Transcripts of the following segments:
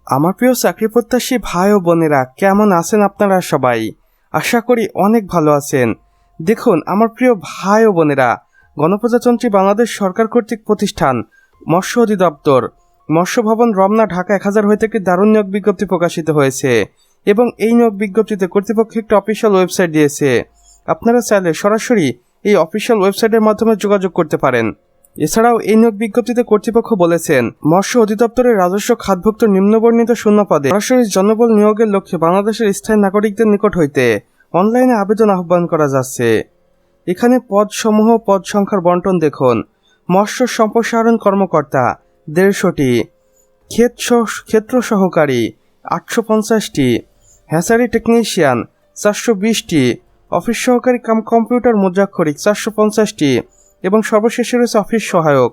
আমার প্রিয় চাকরি প্রত্যাশী ভাই ও বোনেরা, কেমন আছেন আপনারা সবাই? আশা করি অনেক ভালো আছেন। দেখুন আমার প্রিয় ভাই ও বোনেরা, গণপ্রজাতন্ত্রী বাংলাদেশ সরকার কর্তৃক প্রতিষ্ঠান মৎস্য অধিদপ্তর মৎস্য ভবন রমনা ঢাকা 1000 হয়ে থেকে দারুণ নিয়োগ বিজ্ঞপ্তি প্রকাশিত হয়েছে এবং এই নিয়োগ বিজ্ঞপ্তিতে কর্তৃপক্ষ একটি অফিসিয়াল ওয়েবসাইট দিয়েছে। আপনারা চাইলে সরাসরি এই অফিসিয়াল ওয়েবসাইটের মাধ্যমে যোগাযোগ করতে পারেন। এছাড়াও এই নিয়োগ বিজ্ঞপ্তিতে কর্তৃপক্ষ বলেছেন, মৎস্য অধিদপ্তরের রাজস্ব খাতভুক্ত নিম্নবর্ণিত শূন্য পদে সরাসরি জনবল নিয়োগের লক্ষ্যে বাংলাদেশের স্থায়ী নাগরিকদের নিকট হইতে অনলাইনে আবেদন আহ্বান করা যাচ্ছে। এখানে পদসমূহ পদ সংখ্যার বন্টন দেখুন। মৎস্য সম্প্রসারণ কর্মকর্তা 150টি, ক্ষেত্র সহকারী 850টি, হ্যাচারি টেকনিশিয়ান 420টি, অফিস সহকারী কাম কম্পিউটার মুদ্রাক্ষরিক 450টি এবং সর্বশেষে রয়েছে অফিস সহায়ক,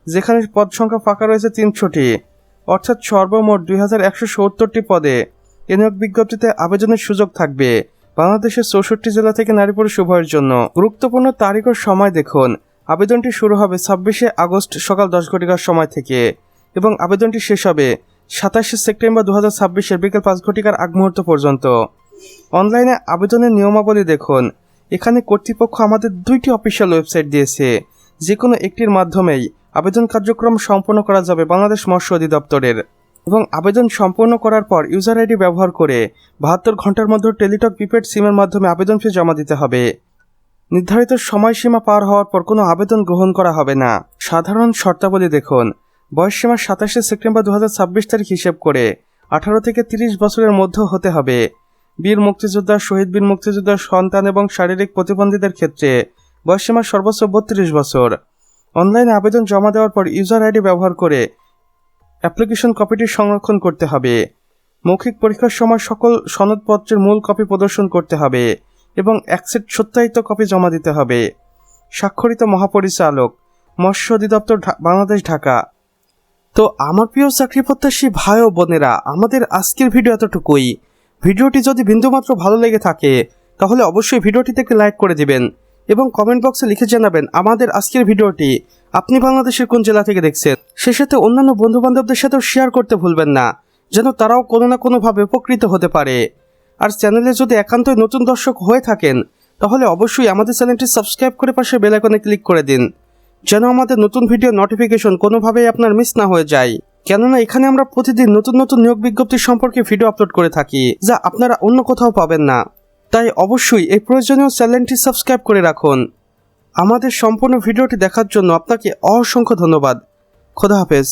যেখানে পদ সংখ্যা ফাঁকা রয়েছে 300টি, অর্থাৎ সর্বমোট 2170টি পদে এ নিয়োগ বিজ্ঞপ্তিতে আবেদনের সুযোগ থাকবে বাংলাদেশের 64 জেলা থেকে নারী পুরুষ উভয়ের জন্য। গুরুত্বপূর্ণ তারিখ ও সময় দেখুন। আবেদনটি শুরু হবে 26শে আগস্ট সকাল 10 ঘটিকার সময় থেকে এবং আবেদনটি শেষ হবে 27শে সেপ্টেম্বর 2026 বিকেল 5 ঘটিকার আগ মুহূর্ত পর্যন্ত। অনলাইনে আবেদনের নিয়মাবলী দেখুন। এখানে কর্তৃপক্ষ আমাদের 2টি অফিসিয়াল ওয়েবসাইট দিয়েছে, যে কোনো একটির মাধ্যমেই আবেদন কার্যক্রম সম্পন্ন করা যাবে বাংলাদেশ মৎস্য অধিদপ্তরের এবং আবেদন সম্পন্ন করার পর ইউজার আইডি ব্যবহার করে 72 ঘন্টার মধ্যে টেলিটক প্রিপেড সিমের মাধ্যমে আবেদন ফি জমা দিতে হবে। নির্ধারিত সময়সীমা পার হওয়ার পর কোনো আবেদন গ্রহণ করা হবে না। সাধারণ শর্তাবলী দেখুন। বয়সসীমা 27শে সেপ্টেম্বর 2026 তারিখ হিসেব করে 18 থেকে 30 বছরের মধ্যে হতে হবে। বীর মুক্তিযোদ্ধা, শহীদ বীর মুক্তিযোদ্ধার সন্তান এবং শারীরিক প্রতিবন্ধীদের ক্ষেত্রে বয়সসীমা সর্বোচ্চ 32 বছর। অনলাইনে আবেদন জমা দেওয়ার পর ইউজার আইডি ব্যবহার করে অ্যাপ্লিকেশন কপিটি সংরক্ষণ করতে হবে। মৌখিক পরীক্ষার সময় সকল সনদপত্রের মূল কপি প্রদর্শন করতে হবে এবং এক সেট সত্যায়িত কপি জমা দিতে হবে। স্বাক্ষরিত মহাপরিচালক, মৎস্য অধিদপ্তর, বাংলাদেশ, ঢাকা। তো আমার প্রিয় চাকরি প্রত্যাশী ভাই ও বোনেরা, আমাদের আজকের ভিডিও এতটুকুই। ভিডিওটি যদি বিন্দুমাত্র ভালো লেগে থাকে তাহলে অবশ্যই ভিডিওটিতে একটি লাইক করে দিবেন এবং কমেন্ট বক্সে লিখে জানাবেন আমাদের আজকের ভিডিওটি আপনি বাংলাদেশের কোন জেলা থেকে দেখছেন। সে সাথে অন্যান্য বন্ধুবান্ধবদের সাথেও শেয়ার করতে ভুলবেন না, যেন তারাও কোনো না কোনোভাবে উপকৃত হতে পারে। আর চ্যানেলে যদি একান্তই নতুন দর্শক হয়ে থাকেন তাহলে অবশ্যই আমাদের চ্যানেলটি সাবস্ক্রাইব করে পাশে বেল আইকনে ক্লিক করে দিন, যেন আমাদের নতুন ভিডিও নোটিফিকেশন কোনোভাবেই আপনার মিস না হয়ে যায়। কেননা এখানে আমরা প্রতিদিন নতুন নতুন নিয়োগ বিজ্ঞপ্তি সম্পর্কে ভিডিও আপলোড করে থাকি, যা আপনারা অন্য কোথাও পাবেন না। তাই অবশ্যই এই প্রয়োজনীয় চ্যানেলটি সাবস্ক্রাইব করে রাখুন। আমাদের সম্পূর্ণ ভিডিওটি দেখার জন্য আপনাকে অসংখ্য ধন্যবাদ। খোদা হাফেজ।